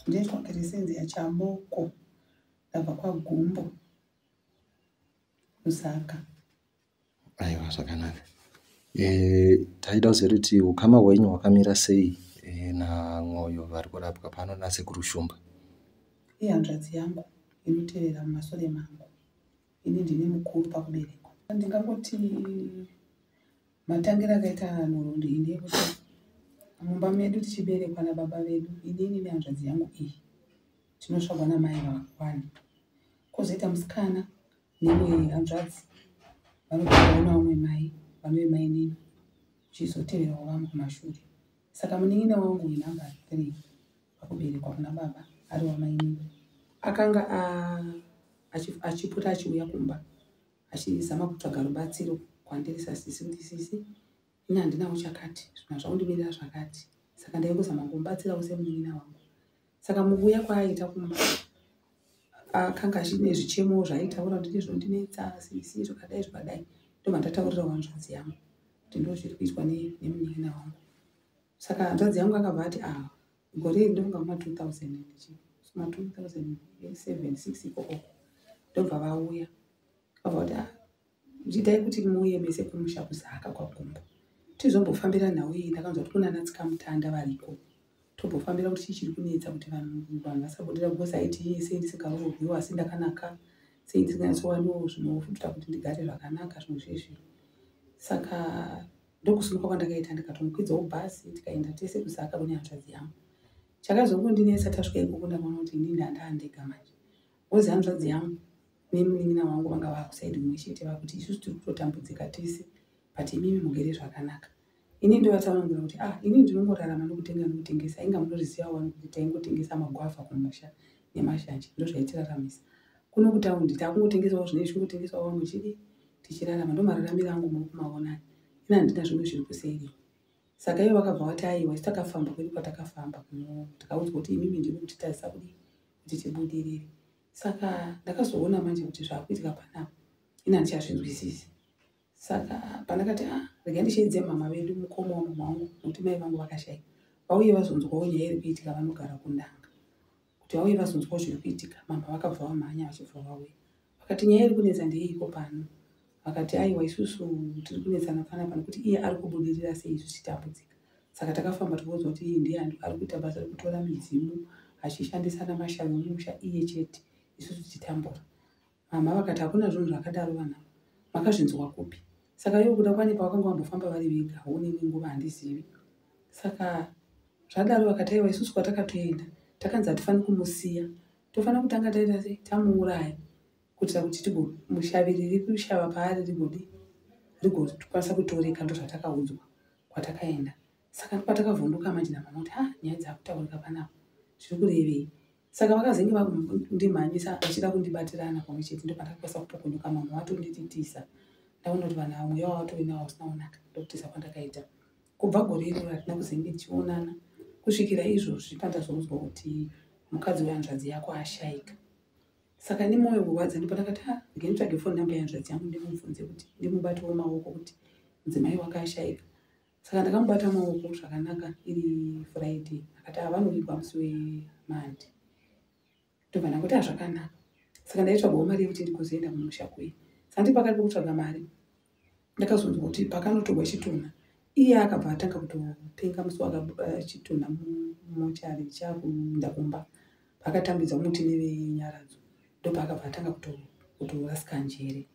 Ndetwa kirisenzi ya chamboko ndabva kwaGumbo Lusaka. Aiwa, zvakanaka. Taida kuziva kuti ukama hwenyu hwakamira sei namwoyo vari kurapwa pano nasekuru Shumba? Ihanzvadzi yangu inotevera mumashure mangu. Ini ndine mukuru pakuberekwa. Ndingangoti matangira akaita Nhurundi ndeyekuti mumba medu tichiberekwa nababa vedu, inini nehanzvadzi yangu iyi tinosvagwa namai vakakwana. Kozoita musikana nemwe hanzvadzi vanotoona umwe mai, vanove mai nini, chizoteverawo vamwe kumashure. Saka munin'ina wangu inhamba 3 pakuberekwa kuna baba ari wamai nini akanga achipota achiuya kumba achizama kutsvaga rubatsiro kwandiri sasisi kuti sisi ini handina uchakati zvina zvaundimirira zvakati, saka ndaingozama kumbatsirawo semunin'ina wangu. Saka mukuuya kwaaita kumba akanga achine zvichemo zvaaitaura kuti ndizvo ndinetsa sisi zvakadai zvakadai, ndomandataurirawo hanzvadzi yangu kuti ndozviri kuitwa nemunin'ina wangu. Saka hanzvadzi yangu akabva ati gore iri ndonga muma 2007-6 ikoko ndobva vauya akabva kuti ndidai kuti muuye mese kumusha kuZaka kwaGumbo tizombofambira nhau iyi. Ndakanzwa kuti kuna Natsikamutanda variko, tombofambira kuti chichiri kunetsa kuti vanhu vasabudira because aiti sei ndisingarohwiwa asi ndakanaka, sei ndisinganyatsowaniwo zvinofuta kuti ndigare zvakanaka zvinhu zvezvi. Saka ndokusununguka kwandakaita ndikatomukwidzawo bhazi tikaenda tese kuZaka kune hanzvadzi yangu. Chakazongondinetsa tasvika ikoko ndakaona kuti inini handandega manje. Wozi hanzvadzi yangu nemunin'ina wangu vanga vakusaidi mumwe chete vakuti isusu tiri kutotambudzika tese but imimi mugere zvakanaka. Ini ndovataurira kuti ini ndinongorarama nokutengesa, inga munozviziva wani kuti taingotengesa magwavha kumusha nemashanje ndozvaitiraramisa. Kuno kutaundi takungotengesawo zvinezvi kungotengesawo vamwe chidi tichirarama, ndomararamiro angu muri kumaona. Ini handina zvimwe zviri kuseri. Saka ivo vakabva vati aiwa isu takafamba kwedu kwatakafamba takaudzwa kuti imimi ndiri kuti tarisa kuti tibudirire. Saka ndakazoona manje kuti zvakuitika panapa ini handichazvinzwisisi. Saka pandakati regai ndichiedze mama vedu mukoma wamama wangu nokuti mai vangu vakashaya vauye vazonzwawo nyaya iri kuitika vanogara kundanga, kuti vauye vazonzwawo zviri kuitika. Mama vakabva vamhanya vachibva vauya vakati nyaya iri kunetsa ndeiko pano. Vakati aiwa isusu tiri kunetsana panapa nokuti iye ari kubudirira sei isu tichitambudzika. Saka takafamba tikaudzwa kuti iye ndiye ari kuita basa rekutora midzimu achishandisa namashavi mumusha iye chete, isusu tichitambura. Mama vakati hakuna zvinhu zvakadaro vanhu makazvinzwa kupi. Saka ivo kuda kwanepa vakanga vambofamba vari vega haoneni nguva handizivi. Saka zvadaro vakati aiwa isusu kwatakatoenda takanzi hatifaniri kumusiya, tofanira kutanga taita sei tamuuraya kuitira kuti tigomushavi riri kushava paari rigokwanisa kutoreka. Ndozvatakaudzwa kwatakaenda. Saka patakavhunduka manje namama kuti nyaya dzakutaurika panapa zviri kurevei. Saka vakazenge vakundimhanyisa vachida kundibatirana pamwe chete, ndopandakakwanisa kupokunyuka mama watondititisa. Ndaona kuti vanhu vamwe mweya watoinawo usina kunaka, ndokutiza kwandakaita. Kubva gore iroro hatina kuzenge tichionana kusvikira izvozvi pandazoudzwa kuti mukadzi wehanzvadzi yako ashayika. Saka nemwoyo kurwadza ndipo ndakati regai nditsvage foni namba yehanzvadzi yangu ndimubvunze kuti ndimubatawo maoko kuti mudzimai wake ashayika. Saka ndakamubata maoko zvakanaka iri Friday, akati vanovigwa musi weMande. Ndobva ndakuti zvakanaka. Saka ndaitsvagawo mari yekuti ndikuzoenda kumusha kuye. Saka ndi pakati pokutsvaga mari ndakazonzwa kuti pakanotorwa chitunha. Iye akabva atanga kutopenga musi wakachitunha mumochari chakuenda kumba pakatambidza muti nevenyaradzo. Ndobva akabva atanga kutorasika njere.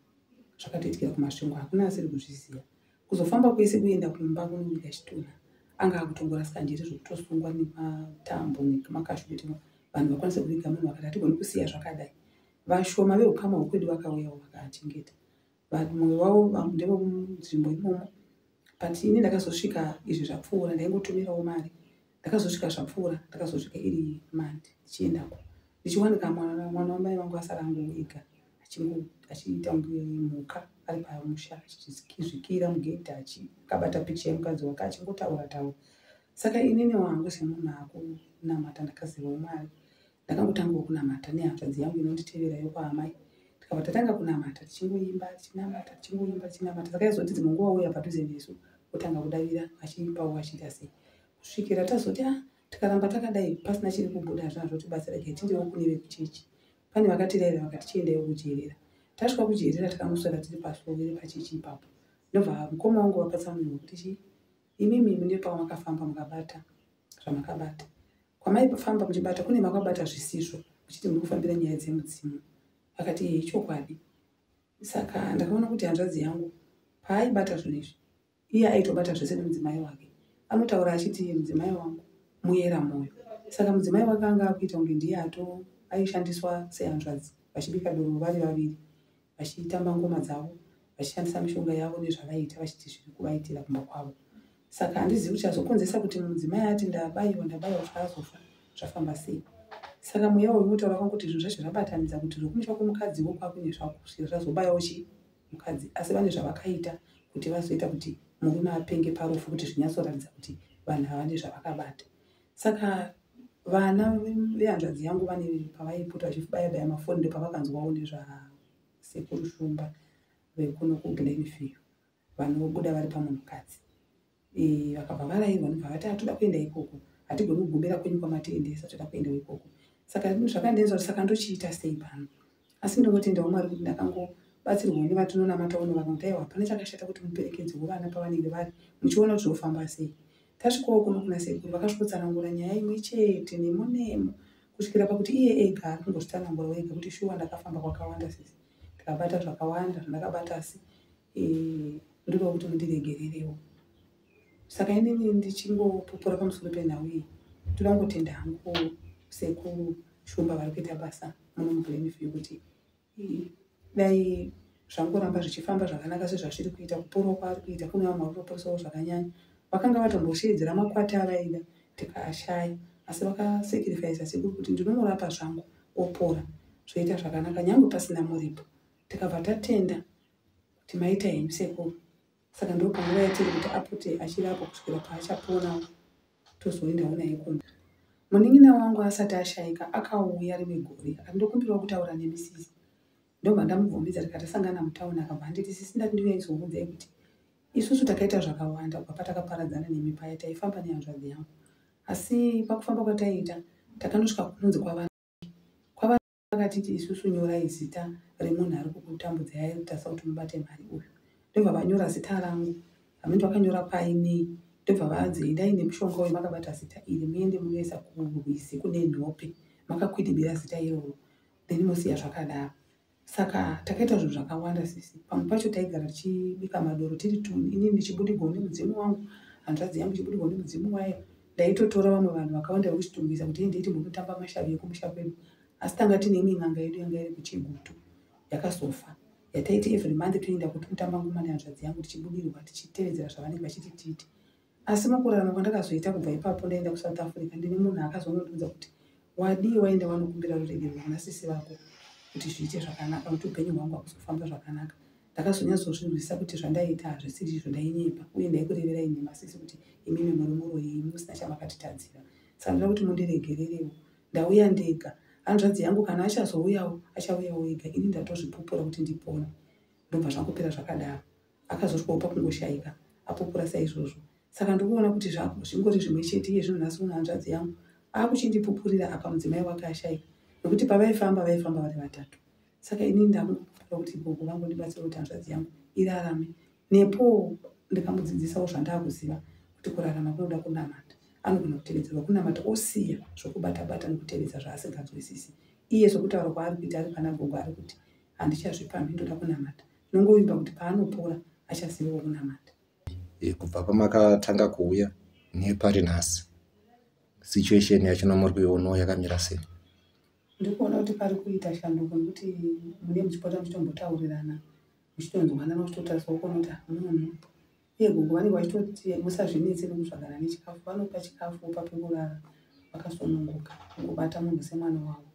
Zvakatoitikira kumasvingo hakuna asiri kuzviziva. Kuzofamba kwese kuenda kumba kunoita chitunha anga akutongorasika njere zvokutosungwa nematambo nemakashu kuti vanhu vakwanise kuviga munhu vakati hatigoni kusiya zvakadai. Vashoma veukama hwekwedu vakauyawo vakachengeta. Vamwe vavo ndevo munzvimbo imomo. But ini ndakazosvika izvi zvapfuura, ndaingotumirawo mari. Ndakazosvika zvapfuura, ndakazosvika iri Mande ndichiendako. Ndichiwanika mwana wamai vangu asara angu ega achiita mhuka ari pamusha achizvikira mugedhi akabata picha yemukadzi wake achingotaura taura. Saka inini wangu semunhu akunamata ndakaziva Mwari, ndakangotangawo kunamata nehanzvadzi yangu inonditeverayo kwaamai. Tikabva tatanga kunamata tichingoimba tichinamata tichingoimba tichinamata. Saka yaizoti dzimwe nguva auya padhuze nesu otanga kudavira achiipawo achiita sei, kusvikira tazoti tikaramba takadai pasina chiri kubuda zvinazvotibatsira kuti tindewo kune vekuchechi. Pane vakatirayira vakati chiendayo kujerera. Tasvika kujerera takanoswera tiri paswere pachechi ipapo. Ndobva mukoma wangu wapatsamunhu kuti imimi ndipo makafamba mukabata zvamakabata. Kwamaifamba muchibata kune makabata zvisizvo muchiti muri kufambira nyaya dzemudzimu. Akati ichokwadi. Saka ndakaona kuti hanzvadzi yangu paaibata zvinhu izvi iye aitobata zvese nemudzimai wake. Anotaura achiti mudzimai wangu muyera moyo. Saka mudzimai wake anga akuita kunge ndiye aishandiswa sehanzvadzi, vachibika doro vari vaviri, vachitamba ngoma dzavo, vachishandisa mishonga yavo nezvavaiita vachiti zviri kuvaitira kumba kwavo. Saka handizivi kuti chazokonzesa kuti mudzimai ati ndabayiwa zvaazofa zvafamba sei. Saka mweya uyu unotaura kwangu kuti zvinhu zvacho zvabatanidza kuti zvokumusha kwomukadziwo kwakune zvako kusvikira zvazobayawo mukadzi, asi vane zvavakaita kuti vazoita kuti murume apenge parufu, kuti zvinyatsoratidza kuti vanhu havane zvavakabata. Saka vana vehanzvadzi yangu vane pavaipota vachibaya-baya mafoni ndopavakanzwawo nezvasekuru Shumba vekuno kuGlenview vanobuda vari pamunhukadzi. Vakabva varayirwa ndobva vati toda kuenda ikoko, hatigoni kugumira kwenyu kwamatiendesa, toda kuendawo ikoko. Saka zvakandenza kuti saka ndochiita sei pano. Asi ndingotendawo Mwari kuti ndakangobatsirwawo nevatinonamata uno vakati aiwa hapana chakashata kuti muperekedzewo vana pavanenge vari muchiona kuti zvofamba sei. Tasvikawo kuno kuna sekuru vakasvotsanangura nyaya imwe chete nemonemo kusvikira pakuti iye ega ari kungozvitsanangurawo ega kuti shuwa ndakafamba kwakawanda sisi, ndikabata zvakawanda zvandakabata, asi ndoda kuti mundiregererewo. Saka inini ndichingopupura pamusoro penhau iyi, toda kungotenda hangu sekuru Shumba vari kuita basa muno muGlenview kuti dai zvangoramba zvichifamba zvakanaka sezvazviri kuita, kuporo kwaari kuita kune vamwe vari kuposawo zvakanyanya. Vakanga vatombosheedzera makwati avaida tikaashaya, asi vakasekirifaisa sekuru kuti ndinomurapa zvangu opora zvoita zvakanaka nyangwe pasina muripo. Tikabva tatenda kuti maita henyu sekuru. Saka ndopanguva yatiri kuti apote achirapwa kusvikira paachapona tozoendawo naye kumba. Munin'ina wangu asati ashayika akauya rimwe gore akandokumbirawo kutaura nemisisi. Ndobva ndamubvumidza tikatasangana mutauni akabva anditi sisi ndati ndiuya ndizokuudzai kuti isusu takaita zvakawanda kubva patakaparadzana nemi paya taifamba nehanzvadzi yangu. Asi pakufamba kwataiita takanosvika kunonzi kwavanhu vakatiti isusu nyorai zita remunhu ari kukutambudzai aitasa kuti mubate mari uyu. Ndobva vanyora zita rangu, hamene vakanyora paini, ndobva vanzi endai nemushonga uyu makabata zita iri muende munoisa kurwizi kune nhope, makakwidibira zita iroro, then mosiya zvakadaro. Saka takaita zvinhu zvakawanda sisi. Pamwe pacho taigara tichibika madoro tiri tuni, inini ndichibudirwawo nemudzimu wangu, hanzvadzi yangu ichibudirwawo nemudzimu wayo. Ndaitotora vamwe vanhu vakawanda vokuchitungisa kuti ndeiti munotamba mashavi ekumusha kwedu. Asi tanga tine n'anga yedu yanga iri kuChigutu yakazofa, yataiti every month toenda kuti kutamba ngoma nehanzvadzi yangu tichibudirwa tichitevedzera zvavanenge vachiti tiite. Asi mukurarama kwandakazoita kubva ipapo ndaenda kuSouth Africa, ndine munhu akazondiudza kuti wadii waenda wanokumbira ruregerero kuna sisi vako kuti zviite zvakanaka, kuti upenyu hwangu hakuzofamba zvakanaka. Ndakazonyatsozvinzwisisa kuti zvandaita hazvisiri izvo, ndainyepa uye ndaikureverai nemasisi kuti imimi muri muroi musina chamakatitadzira. Saka ndoda kuti mundiregererewo. Ndauya ndega. Hanzvadzi yangu kana achazouyawo achauyawo ega, ini ndatozvipupura kuti ndipone. Ndobva zvangopera zvakadaro. Akazosvikawo pakungoshayika apupura saizvozvo. Saka ndikuona kuti zvingori zvimwe chete iye zvinonhasi hanzvadzi yangu akuchindipupurira apa mudzimai wake ashayika, nokuti pavaifamba vari vatatu. Saka inini ndakungopupura kuti gogo vangu ndibatsire kuti hanzvadzi yangu irarame. Nepo ndikamudzidzisawo zvandaakuziva kuti kurarama kunoda kunamata. Anogona kutevedzerwa kunamata osiya zvokubata-bata nekutevedza zvaasinganzwisisi. Iye zvokutaura kwaari kuita ari pana gogo ari kuti handichazvipamhi, ndoda kunamata. Nongovimba kuti paanopora achazivawo kunamata. Kubva pamakatanga kuuya nepari nhasi, situation yacho muri kuionawo yakamira sei? Ndikuona kuti pari kuita shanduko nekuti mune muchipota muchitombotaurirana, muchitonzwanana, muchitotariswa kuona kuti munhu iye gogo vanenge vachitoti musazvinetse nokutsvagana nechikafu, vanopa chikafu opa pekurara vakasununguka kungobata munhu semwana wavo.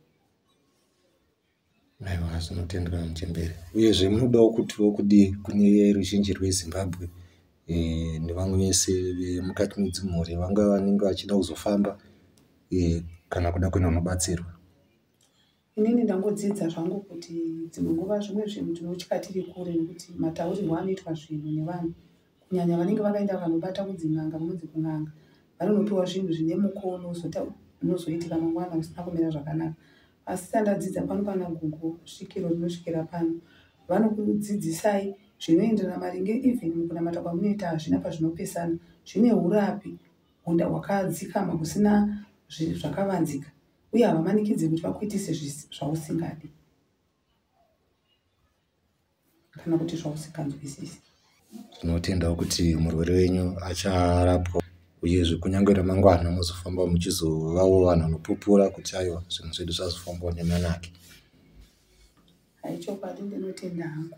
Aiwa, zvinotendwa muchembere. Uyezve munodawo kutiwo kudi kune ruzhinji rweZimbabwe nevamwe vese vemukati medzimhuri vanga vanenge vachida kuzofamba kana kuda kunobatsirwa. Inini ndangodzidza zvangu kuti dzimwe nguva zvimwe zvinhu tinotya tiri kure nekuti mataurirwo anoitwa zvinhu nevanhu kunyanya vanenge vakaenda vanobata kudzin'anga munonzi kun'anga vanonopiwa zvinhu zvine mukono unozoitika mangwana usina kumira zvakanaka. Asi sandadzidza pano pana Google svikiro rinosvikira pano vanokudzidzisai zvinoenderana maringe even mukunamata kwamunoita hazvina pazvinopesana, zvine urapi hwakadzikama kusina zvakavanzika uye havamanikidzi kuti vakuitise zvausingadi kana kuti zvausinganzwisisi. Tinotendawo kuti murwere wenyu acharapwa uyezve kunyange ramangwana muzofamba muchizovawo vanhu vanopupura kuti aiwa zvinhu zvedu zvazofambawo nemanake. Haichokwadi, ndinotenda hangu.